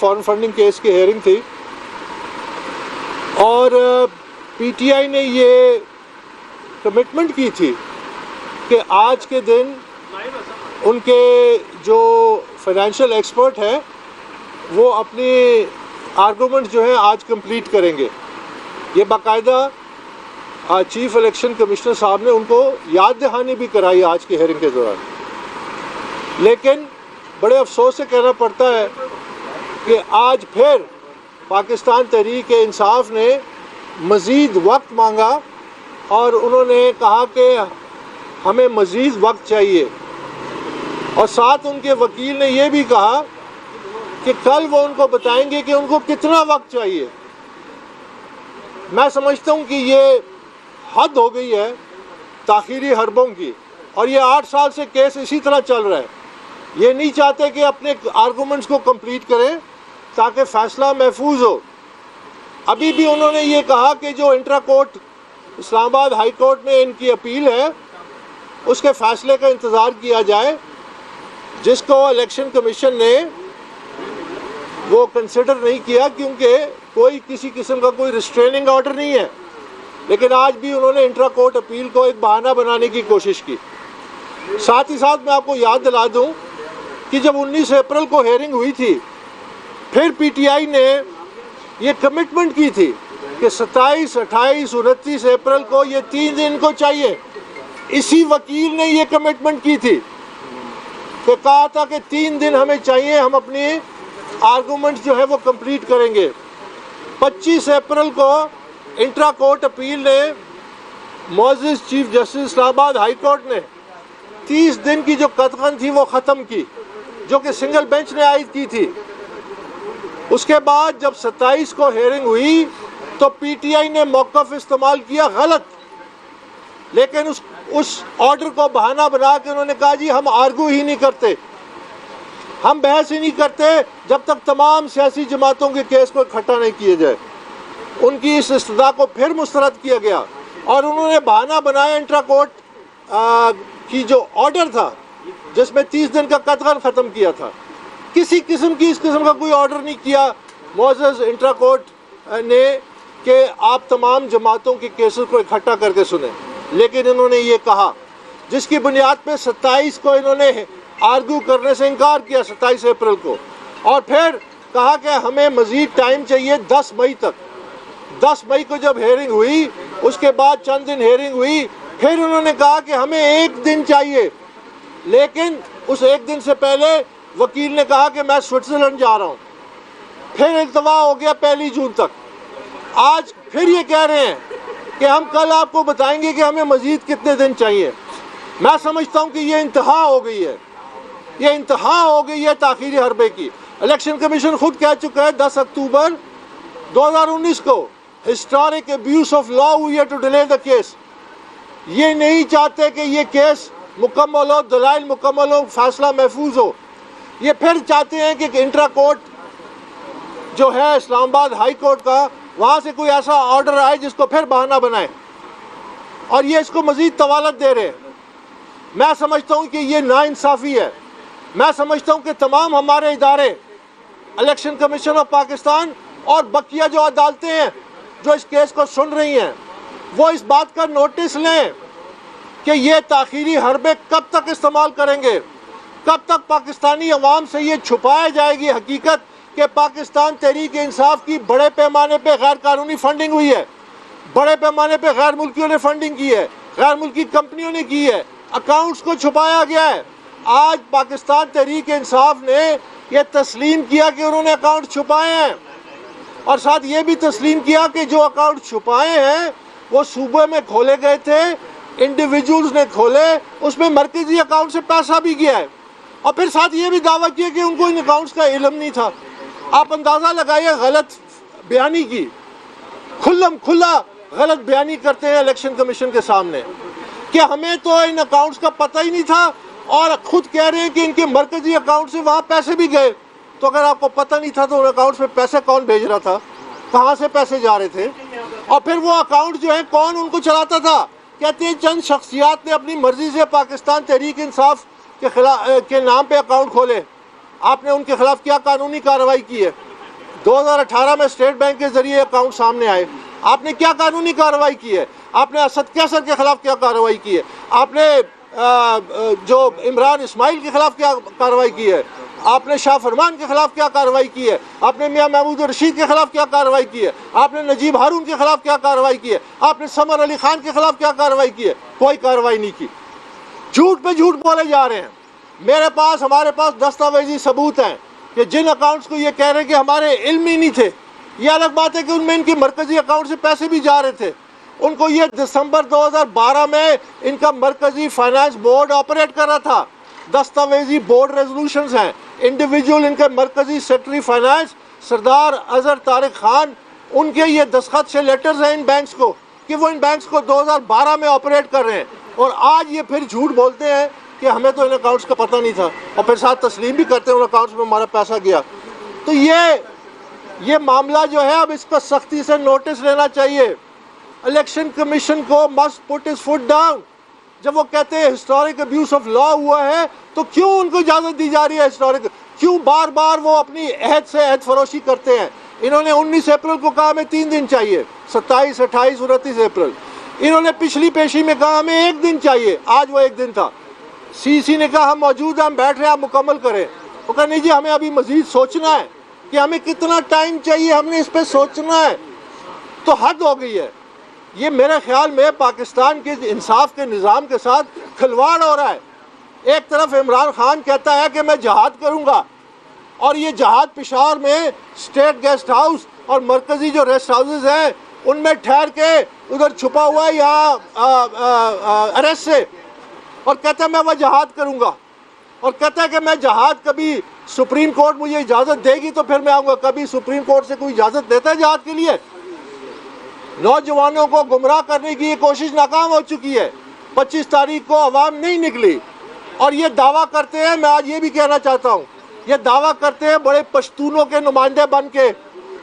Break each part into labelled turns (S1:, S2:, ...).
S1: Foreign funding case کی hearing تھی اور پی ٹی آئی نے یہ کمٹمنٹ کی تھی کہ آج کے دن ان کے جو فائنینشیل ایکسپرٹ ہیں وہ اپنی آرگومنٹ جو ہیں آج کمپلیٹ کریں گے. یہ باقاعدہ چیف الیکشن کمشنر صاحب نے ان کو یاد دہانی بھی کرائی آج کی ہیئرنگ کے دوران. لیکن بڑے افسوس سے کہنا پڑتا ہے کہ آج پھر پاکستان تحریک انصاف نے مزید وقت مانگا اور انہوں نے کہا کہ ہمیں مزید وقت چاہیے، اور ساتھ ان کے وکیل نے یہ بھی کہا کہ کل وہ ان کو بتائیں گے کہ ان کو کتنا وقت چاہیے. میں سمجھتا ہوں کہ یہ حد ہو گئی ہے تاخیری حربوں کی، اور یہ 8 سال سے کیس اسی طرح چل رہا ہے. یہ نہیں چاہتے کہ اپنے آرگومنٹس کو کمپلیٹ کریں تاکہ فیصلہ محفوظ ہو. ابھی بھی انہوں نے یہ کہا کہ جو انٹرا کورٹ اسلام آباد ہائی کورٹ میں ان کی اپیل ہے اس کے فیصلے کا انتظار کیا جائے، جس کو الیکشن کمیشن نے وہ کنسیڈر نہیں کیا کیونکہ کوئی کسی قسم کا کوئی ریسٹریننگ آرڈر نہیں ہے. لیکن آج بھی انہوں نے انٹرا کورٹ اپیل کو ایک بہانہ بنانے کی کوشش کی. ساتھ ہی ساتھ میں آپ کو یاد دلا دوں کہ جب 19 اپریل کو ہیئرنگ ہوئی تھی پھر پی ٹی آئی نے یہ کمٹمنٹ کی تھی کہ 27، 28، 29 اپریل کو یہ 3 دن کو چاہیے. اسی وکیل نے یہ کمٹمنٹ کی تھی کہ کہا تھا کہ 3 دن ہمیں چاہیے، ہم اپنی آرگومنٹ جو ہے وہ کمپلیٹ کریں گے. 25 اپریل کو انٹرا کورٹ اپیل نے معزز چیف جسٹس اسلام آباد ہائی کورٹ نے 30 دن کی جو قطغن تھی وہ ختم کی، جو کہ سنگل بینچ نے عائد کی تھی. اس کے بعد جب 27 کو ہیئرنگ ہوئی تو پی ٹی آئی نے موقف استعمال کیا غلط، لیکن اس آرڈر کو بہانہ بنا کے انہوں نے کہا جی ہم آرگو ہی نہیں کرتے، ہم بحث ہی نہیں کرتے جب تک تمام سیاسی جماعتوں کے کیس کو اکٹھا نہیں کیے جائے. ان کی اس استدعا کو پھر مسترد کیا گیا اور انہوں نے بہانہ بنایا انٹرا کورٹ کی جو آرڈر تھا جس میں 30 دن کا قطغن ختم کیا تھا. کسی قسم کی اس قسم کا کوئی آرڈر نہیں کیا معزز انٹرا کورٹ نے کہ آپ تمام جماعتوں کے کیسز کو اکٹھا کر کے سنیں. لیکن انہوں نے یہ کہا جس کی بنیاد پہ 27 کو انہوں نے آرگو کرنے سے انکار کیا 27 اپریل کو، اور پھر کہا کہ ہمیں مزید ٹائم چاہیے 10 مئی تک. 10 مئی کو جب ہیئرنگ ہوئی اس کے بعد چند دن ہیئرنگ ہوئی، پھر انہوں نے کہا کہ ہمیں 1 دن چاہیے. لیکن اس 1 دن سے پہلے وکیل نے کہا کہ میں سوئٹزرلینڈ جا رہا ہوں. پھر التوا ہو گیا 1 جون تک. آج پھر یہ کہہ رہے ہیں کہ ہم کل آپ کو بتائیں گے کہ ہمیں مزید کتنے دن چاہیے. میں سمجھتا ہوں کہ یہ انتہا ہو گئی ہے، یہ انتہا ہو گئی ہے تاخیری حربے کی. الیکشن کمیشن خود کہہ چکا ہے 10 اکتوبر 2019 کو ہسٹورک ابیوز آف لا ہوئی ہے ٹو ڈیلے دا کیس. یہ نہیں چاہتے کہ یہ کیس مکمل ہو، دلائل مکمل ہو، فیصلہ محفوظ ہو. یہ پھر چاہتے ہیں کہ انٹرا کورٹ جو ہے اسلام آباد ہائی کورٹ کا، وہاں سے کوئی ایسا آرڈر آئے جس کو پھر بہانہ بنائے، اور یہ اس کو مزید طوالت دے رہے ہیں. میں سمجھتا ہوں کہ یہ ناانصافی ہے. میں سمجھتا ہوں کہ تمام ہمارے ادارے، الیکشن کمیشن آف پاکستان اور بقیہ جو عدالتیں ہیں جو اس کیس کو سن رہی ہیں، وہ اس بات کا نوٹس لیں کہ یہ تاخیری حربے کب تک استعمال کریں گے، کب تک پاکستانی عوام سے یہ چھپایا جائے گی حقیقت کہ پاکستان تحریک انصاف کی بڑے پیمانے پہ غیر قانونی فنڈنگ ہوئی ہے، بڑے پیمانے پہ غیر ملکیوں نے فنڈنگ کی ہے، غیر ملکی کمپنیوں نے کی ہے، اکاؤنٹس کو چھپایا گیا ہے. آج پاکستان تحریک انصاف نے یہ تسلیم کیا کہ انہوں نے اکاؤنٹ چھپائے ہیں، اور ساتھ یہ بھی تسلیم کیا کہ جو اکاؤنٹ چھپائے ہیں وہ صوبے میں کھولے گئے تھے، انڈیویجولز نے کھولے، اس میں مرکزی اکاؤنٹ سے پیسہ بھی گیا ہے. اور پھر ساتھ یہ بھی دعویٰ کیا کہ ان کو ان اکاؤنٹس کا علم نہیں تھا. آپ اندازہ لگائیے غلط بیانی کی، کھلا غلط بیانی کرتے ہیں الیکشن کمیشن کے سامنے کہ ہمیں تو ان اکاؤنٹس کا پتہ ہی نہیں تھا، اور خود کہہ رہے ہیں کہ ان کے مرکزی اکاؤنٹ سے وہاں پیسے بھی گئے. تو اگر آپ کو پتہ نہیں تھا تو ان اکاؤنٹس میں پیسے کون بھیج رہا تھا، کہاں سے پیسے جا رہے تھے، اور پھر وہ اکاؤنٹ جو ہے کون ان کو چلاتا تھا. کہتے ہیں چند شخصیات نے اپنی مرضی سے پاکستان تحریک انصاف کے نام پہ اکاؤنٹ کھولے. آپ نے ان کے خلاف کیا قانونی کارروائی کی ہے؟ 2018 میں اسٹیٹ بینک کے ذریعے اکاؤنٹ سامنے آئے. آپ نے کیا قانونی کارروائی کی ہے؟ آپ نے اسد کیسر کے خلاف کیا کارروائی کی ہے؟ آپ نے جو عمران اسماعیل کے خلاف کیا کارروائی کی ہے؟ آپ نے شاہ فرمان کے خلاف کیا کارروائی کی ہے؟ آپ نے میاں محمود رشید کے خلاف کیا کارروائی کی ہے؟ آپ نے نجیب ہارون کے خلاف کیا کارروائی کی ہے؟ آپ نے سمر علی خان کے خلاف کیا کارروائی کی ہے؟ کوئی کارروائی نہیں کی. جھوٹ پہ جھوٹ بولے جا رہے ہیں. ہمارے پاس دستاویزی ثبوت ہیں کہ جن اکاؤنٹس کو یہ کہہ رہے ہیں کہ ہمارے علم ہی نہیں تھے. یہ الگ بات ہے کہ ان میں ان کی مرکزی اکاؤنٹ سے پیسے بھی جا رہے تھے. ان کو یہ دسمبر 2012 میں ان کا مرکزی فائنانس بورڈ آپریٹ کر رہا تھا. دستاویزی بورڈ ریزولوشنز ہیں. انڈیویجول ان کے مرکزی سیکرٹری فائنانس سردار اظہر طارق خان، ان کے یہ دستخط سے لیٹرز ہیں ان بینکس کو کہ وہ ان بینکس کو 2012 میں آپریٹ کر رہے ہیں. اور آج یہ پھر جھوٹ بولتے ہیں کہ ہمیں تو ان اکاؤنٹس کا پتہ نہیں تھا، اور پھر ساتھ تسلیم بھی کرتے ہیں ان اکاؤنٹس میں ہمارا پیسہ گیا. تو یہ معاملہ جو ہے اب اس کا سختی سے نوٹس لینا چاہیے. الیکشن کمیشن کو must put his foot down. جب وہ کہتے ہیں ہسٹورک ابیوز آف لا ہوا ہے تو کیوں ان کو اجازت دی جا رہی ہے ہسٹورک؟ کیوں بار بار وہ اپنی عہد سے عہد فروشی کرتے ہیں؟ انہوں نے 19 اپریل کو کہا ہمیں 3 دن چاہیے، 27، 28، 29 اپریل. انہوں نے پچھلی پیشی میں کہا ہمیں 1 دن چاہیے، آج وہ 1 دن تھا. سی نے کہا ہم موجود ہیں، ہم بیٹھ رہے ہیں، آپ مکمل کریں. وہ کہا نہیں جی ہمیں ابھی مزید سوچنا ہے کہ ہمیں کتنا ٹائم چاہیے، ہم نے اس پہ سوچنا ہے. تو حد ہو گئی ہے. یہ میرے خیال میں پاکستان کے انصاف کے نظام کے ساتھ کھلواڑ ہو رہا ہے. ایک طرف عمران خان کہتا ہے کہ میں جہاد کروں گا، اور یہ جہاد پشاور میں اسٹیٹ گیسٹ ہاؤس اور مرکزی جو ریسٹ ہاؤسز ہیں ان میں ٹھہر کے ادھر چھپا ہوا ہے یہاں اریسٹ سے، اور کہتا ہے میں وہ جہاد کروں گا. اور کہتا ہے کہ میں جہاد کبھی سپریم کورٹ مجھے اجازت دے گی تو پھر میں آؤں گا. کبھی سپریم کورٹ سے کوئی اجازت دیتا ہے جہاد کے لیے؟ نوجوانوں کو گمراہ کرنے کی یہ کوشش ناکام ہو چکی ہے. 25 تاریخ کو عوام نہیں نکلی، اور یہ دعویٰ کرتے ہیں، میں آج یہ بھی کہنا چاہتا ہوں، یہ دعویٰ کرتے ہیں بڑے پشتونوں کے نمائندے بن کے،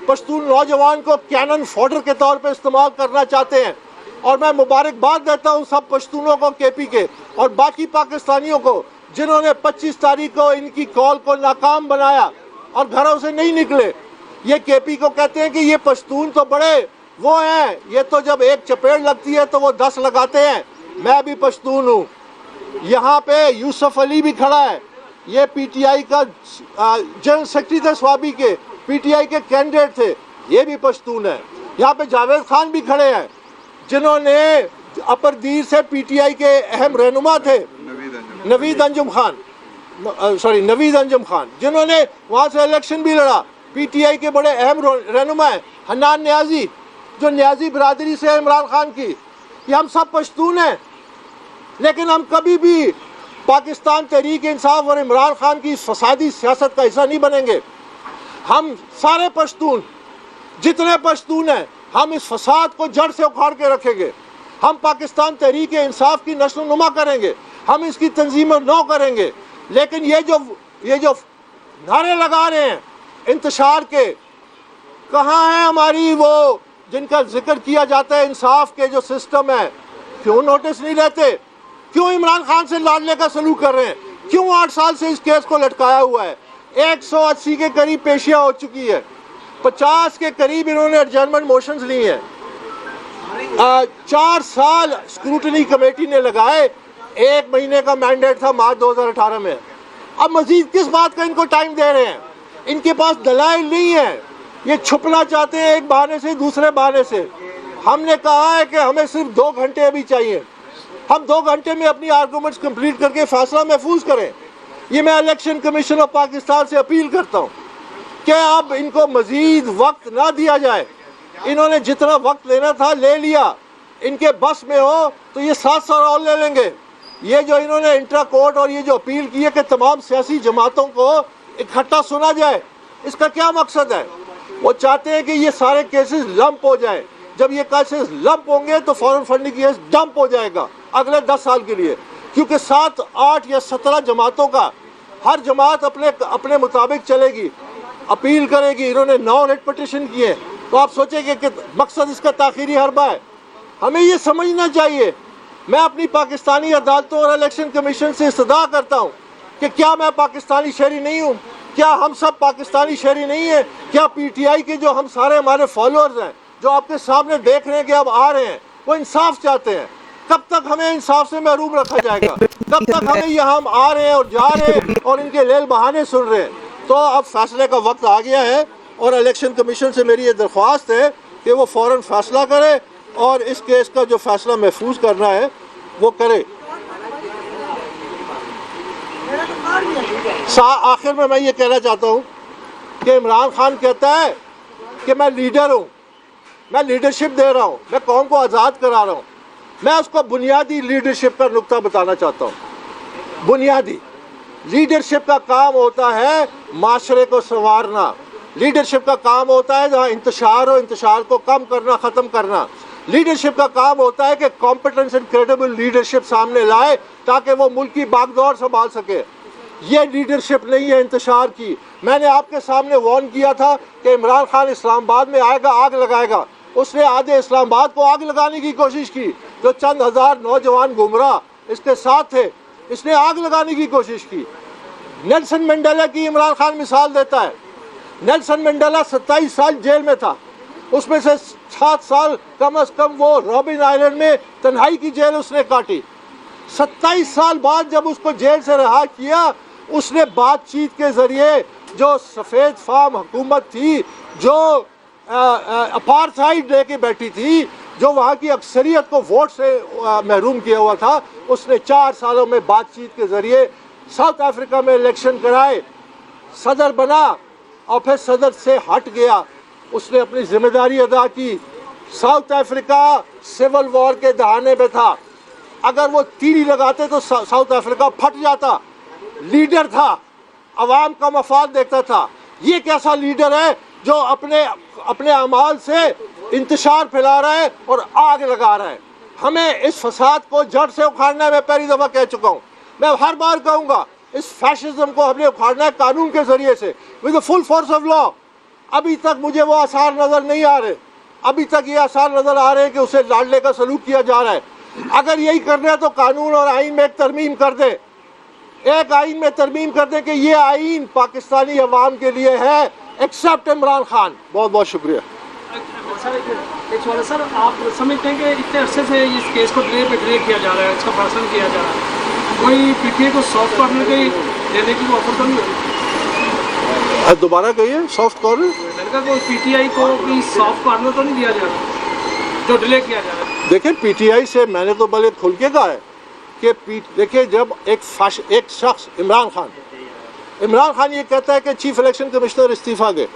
S1: پشتون نوجوان کو کینن فوڈر کے طور پہ استعمال کرنا چاہتے ہیں. اور میں مبارکباد دیتا ہوں سب پشتونوں کو، کے پی کے اور باقی پاکستانیوں کو، جنہوں نے 25 تاریخ کو ان کی کال کو ناکام بنایا اور گھروں سے نہیں نکلے. یہ کے پی کو کہتے ہیں کہ یہ پشتون تو بڑے وہ ہیں، یہ تو جب ایک چپیڑ لگتی ہے تو وہ 10 لگاتے ہیں. میں بھی پشتون ہوں. یہاں پہ یوسف علی بھی کھڑا ہے، یہ پی ٹی آئی کا جنرل سیکرٹری تھے سوابی کے، پی ٹی آئی کے کینڈیڈیٹ تھے، یہ بھی پشتون ہیں. یہاں پہ جاوید خان بھی کھڑے ہیں جنہوں نے اپر دیر سے پی ٹی آئی کے اہم رہنما تھے، نوید انجم خان، جنہوں نے وہاں سے الیکشن بھی لڑا. پی ٹی آئی کے بڑے اہم رہنما ہیں. حنان نیازی جو نیازی برادری سے عمران خان کی. یہ ہم سب پشتون ہیں، لیکن ہم کبھی بھی پاکستان تحریک انصاف اور عمران خان کی فسادی سیاست کا حصہ نہیں بنیں گے. ہم سارے پشتون جتنے پشتون ہیں ہم اس فساد کو جڑ سے اکھاڑ کے رکھیں گے. ہم پاکستان تحریک انصاف کی نشو و نما کریں گے، ہم اس کی تنظیم نو کریں گے. لیکن یہ جو نعرے لگا رہے ہیں انتشار کے، کہاں ہیں ہماری وہ جن کا ذکر کیا جاتا ہے انصاف کے جو سسٹم ہے؟ کیوں نوٹس نہیں لیتے؟ کیوں عمران خان سے لاڑنے کا سلوک کر رہے ہیں؟ کیوں 8 سال سے اس کیس کو لٹکایا ہوا ہے؟ 180 کے قریب پیشیاں ہو چکی ہے، 50 کے قریب انہوں نے ایڈجرنمنٹ موشنز لی ہیں. 4 سال اسکروٹنی کمیٹی نے لگائے، 1 مہینے کا مینڈیٹ تھا مارچ 2018 میں. اب مزید کس بات کا ان کو ٹائم دے رہے ہیں؟ ان کے پاس دلائل نہیں ہے، یہ چھپنا چاہتے ہیں ایک بہانے سے دوسرے بہانے سے. ہم نے کہا ہے کہ ہمیں صرف 2 گھنٹے ابھی چاہیے، ہم 2 گھنٹے میں اپنی آرگومنٹس کمپلیٹ کر کے فیصلہ محفوظ کریں. یہ میں الیکشن کمیشن آف پاکستان سے اپیل کرتا ہوں کہ اب ان کو مزید وقت نہ دیا جائے. انہوں نے جتنا وقت لینا تھا لے لیا، ان کے بس میں ہو تو یہ 7 سال اور لے لیں گے. یہ جو انہوں نے انٹرا کورٹ اور یہ جو اپیل کی ہے کہ تمام سیاسی جماعتوں کو اکٹھا سنا جائے، اس کا کیا مقصد ہے؟ وہ چاہتے ہیں کہ یہ سارے کیسز لمپ ہو جائیں. جب یہ کیسز لمپ ہوں گے تو فورن فنڈنگ کیس ڈمپ ہو جائے گا اگلے 10 سال کے لیے، کیونکہ 7، 8 یا 17 جماعتوں کا ہر جماعت اپنے مطابق چلے گی، اپیل کرے گی. انہوں نے 9 ریٹ پٹیشن کیے، تو آپ سوچیں کہ مقصد اس کا تاخیری حربہ ہے. ہمیں یہ سمجھنا چاہیے. میں اپنی پاکستانی عدالتوں اور الیکشن کمیشن سے استدعا کرتا ہوں کہ کیا میں پاکستانی شہری نہیں ہوں؟ کیا ہم سب پاکستانی شہری نہیں ہیں؟ کیا پی ٹی آئی کے جو ہم سارے ہمارے فالوورز ہیں جو آپ کے سامنے دیکھ رہے ہیں کہ اب آ رہے ہیں، وہ انصاف چاہتے ہیں؟ کب تک ہمیں انصاف سے محروم رکھا جائے گا؟ کب تک ہمیں یہاں ہم آ رہے ہیں اور جا رہے ہیں اور ان کے لیل بہانے سن رہے ہیں؟ تو اب فیصلے کا وقت آ گیا ہے، اور الیکشن کمیشن سے میری یہ درخواست ہے کہ وہ فوراً فیصلہ کرے اور اس کیس کا جو فیصلہ محفوظ کرنا ہے وہ کرے۔ آخر میں یہ کہنا چاہتا ہوں کہ عمران خان کہتا ہے کہ میں لیڈر ہوں، میں لیڈرشپ دے رہا ہوں، میں قوم کو آزاد کرا رہا ہوں۔ میں اس کو بنیادی لیڈرشپ کا نقطہ بتانا چاہتا ہوں۔ بنیادی لیڈرشپ کا کام ہوتا ہے معاشرے کو سنوارنا، لیڈرشپ کا کام ہوتا ہے جہاں انتشار ہو انتشار کو کم کرنا، ختم کرنا۔ لیڈرشپ کا کام ہوتا ہے کہ کمپیٹنس اینڈ کریڈیبل لیڈرشپ سامنے لائے تاکہ وہ ملک کی باغ دور سنبھال سکے۔ یہ لیڈرشپ نہیں ہے انتشار کی۔ میں نے آپ کے سامنے وارن کیا تھا کہ عمران خان اسلام آباد میں آئے گا، آگ لگائے گا۔ اس نے آدھے اسلام آباد کو آگ لگانے کی کوشش کی، جو چند ہزار نوجوان گمراہ اس کے ساتھ تھے، اس نے آگ لگانے کی کوشش کی۔ نیلسن منڈیلا کی عمران خان مثال دیتا ہے۔ نیلسن منڈیلا 27 سال جیل میں تھا، اس میں سے 7 سال کم از کم وہ رابن آئلینڈ میں تنہائی کی جیل اس نے کاٹی۔ 27 سال بعد جب اس کو جیل سے رہا کیا، اس نے بات چیت کے ذریعے جو سفید فام حکومت تھی، جو اپارتھائڈ لے کے بیٹھی تھی، جو وہاں کی اکثریت کو ووٹ سے محروم کیا ہوا تھا، اس نے 4 سالوں میں بات چیت کے ذریعے ساؤتھ افریقہ میں الیکشن کرائے، صدر بنا، اور پھر صدر سے ہٹ گیا۔ اس نے اپنی ذمہ داری ادا کی۔ ساؤتھ افریقہ سول وار کے دہانے پہ تھا، اگر وہ تیری لگاتے تو ساؤتھ افریقہ پھٹ جاتا۔ لیڈر تھا، عوام کا مفاد دیکھتا تھا۔ یہ کیسا لیڈر ہے جو اپنے اعمال سے انتشار پھیلا رہا ہے اور آگ لگا رہا ہے؟ ہمیں اس فساد کو جڑ سے اکھاڑنا ہے۔ میں پہلی دفعہ کہہ چکا ہوں، میں ہر بار کہوں گا، اس فیشزم کو ہم نے اکھاڑنا ہے قانون کے ذریعے سے، with full force of law. ابھی تک مجھے وہ آثار نظر نہیں آ رہے، ابھی تک یہ آثار نظر آ رہے ہیں کہ اسے لاڈلے کا سلوک کیا جا رہا ہے۔ اگر یہی کرنا ہے تو قانون اور آئین میں ایک ترمیم کر دیں، ایک آئین میں ترمیم کر دیں کہ یہ آئین پاکستانی عوام کے لیے ہے، ایکسپٹ عمران خان۔ بہت بہت شکریہ۔
S2: ایک سوال ہے سر، آپ سمجھتے ہیں کہ اتنے عرصے سے اس کیس کو ڈیلے کیا جا رہا ہے، اس کا فیصلہ کیا جا رہا ہے، کوئی پی ٹی آئی کو سافٹ کارنر دینے کی آفر تو نہیں ہوئی؟
S1: دوبارہ کہیے، سافٹ کارنر؟
S2: میں نے کہا کوئی پی ٹی آئی کو سافٹ کارنر تو نہیں دیا جا رہا جو ڈیلے کیا جا رہا ہے؟
S1: دیکھیں پی ٹی آئی سے میں نے تو بڑے کھل کے کہا ہے کہ دیکھیں جب ایک شخص عمران خان یہ کہتا ہے کہ چیف الیکشن کمشنر استعفیٰ دے۔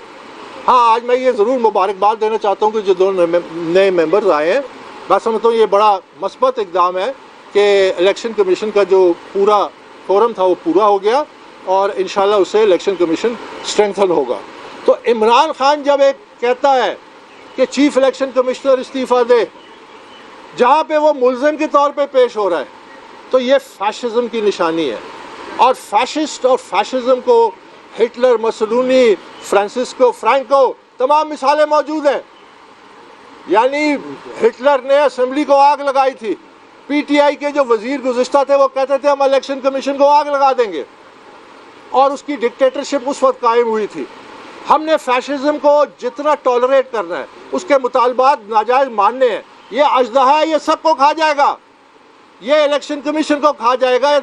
S1: ہاں، آج میں یہ ضرور مبارکباد دینا چاہتا ہوں کہ جو 2 نئے ممبرز آئے ہیں، میں سمجھتا ہوں یہ بڑا مثبت اقدام ہے کہ الیکشن کمیشن کا جو پورا فورم تھا وہ پورا ہو گیا، اور انشاءاللہ اس سے الیکشن کمیشن اسٹرینتھن ہوگا۔ تو عمران خان جب ایک کہتا ہے کہ چیف الیکشن کمشنر استعفیٰ دے، جہاں پہ وہ ملزم کے طور پہ پیش ہو رہا ہے، تو یہ فیشزم کی نشانی ہے۔ اور فیشسٹ اور فیشزم کو ہٹلر، مسولینی، فرانسسکو فرینکو، تمام مثالیں موجود ہیں۔ یعنی ہٹلر نے اسمبلی کو آگ لگائی تھی، پی ٹی آئی کے جو وزیر گزشتہ تھے وہ کہتے تھے ہم الیکشن کمیشن کو آگ لگا دیں گے، اور اس کی ڈکٹیٹرشپ اس وقت قائم ہوئی تھی۔ ہم نے فیشزم کو جتنا ٹالریٹ کرنا ہے، اس کے مطالبات ناجائز ماننے ہیں۔ یہ اژدہا ہے، یہ سب کو کھا جائے گا، یہ الیکشن کمیشن کو کھا جائے گا۔